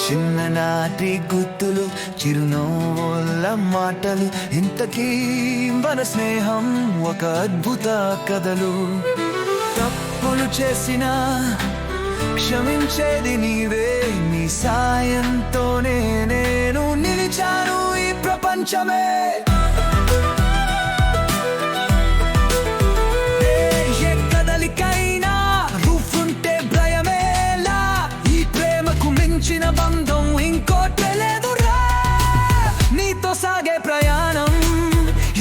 చిన్ననాటి గుర్తులు, చిరునవ్వుల మాటలు, ఇంతకీ మన స్నేహం ఒక అద్భుత కథలు. తప్పులు చేసినా క్షమించేది నీవే, నీ సాయంతోనే నేను నిలిచాను ఈ ప్రపంచమే. ఏ కదలికైనా రూపుంటే భయమేలా, ఈ ప్రేమకు మించిన బంధం ఇంకోటే లేదురా. నీతో సాగే ప్రయాణం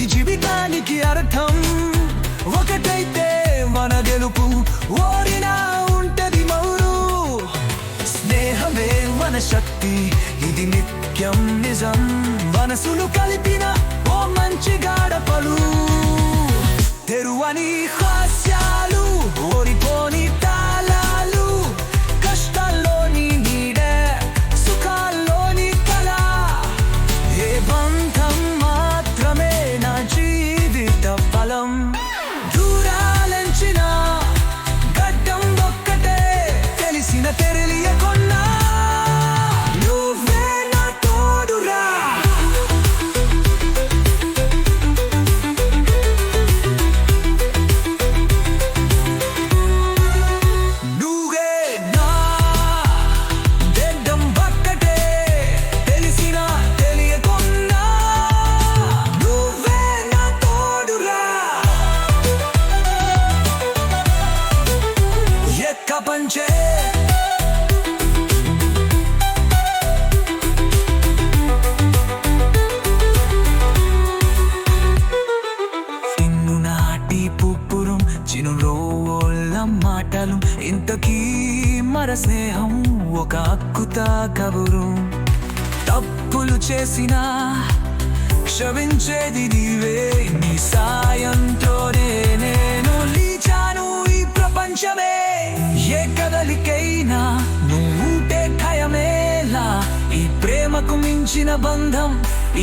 ఈ జీవితానికి అర్థం, ఒకటైతే మన గెలుపు, ఓడినా ఉంటది మౌరు. స్నేహమే మన శక్తి, ఇది నిత్యం నిజం, మనసులు కలిపిన ఓ మంచి గడపలు. తెరువని హాస్యాలు, ఓడిపోని తాళాలు, కష్టాల్లోని నీడే, సుఖాల్లోని కళ. ఏ బంధం మాత్రమే నా జీవిత ఫలం. దూరాలంచిన గడ్డం ఒక్కటే, తెలిసిన తెలియకున్నా నువ్వే నా తోడురా. నువ్వే నా గడ్డం ఒక్కటే, తెలిసిన తెలియకున్నా నువ్వే నా తోడురా. ఎక్క పంచే నాటి పుప్పురం, చిరునవ్వుల మాటలు, ఇంతకీ మన స్నేహం ఒక అద్భుత కబురు. తప్పులు చేసినా క్షమించేది నీవే, నీ సాయంతోనే నేను నిలిచాను ఈ ప్రపంచమే. ఏ కదలికైనా నువ్వుంటే ఖయమేలా, ఈ ప్రేమకు మించిన బంధం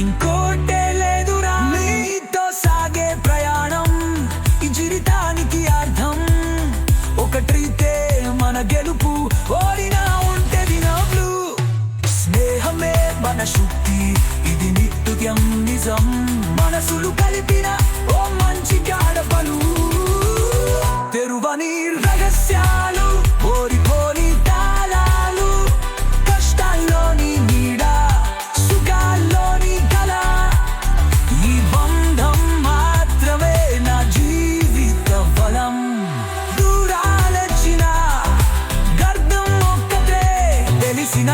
ఇంకోటే లేదురా. నీతో సాగే ప్రయాణం ఈ జీవితానికి అర్థం, ఒకటైతే మన గెలుపు, ఓడినా ఉంటది నవ్వులు. స్నేహమే మన శక్తి, ఇది నిత్యం నిజం, మనసులు కలిపిన ఓ మంచి గడపలు. తెరువని రహస్యాలు, ఓడిపోని తాళాలు, కష్టాల్లోని నీడ, సుఖాల్లోని కళ. ఈ బంధం మాత్రమే నా జీవిత బలం. దూరాలొచ్చిన గర్భం ఒక్కటే, తెలిసిన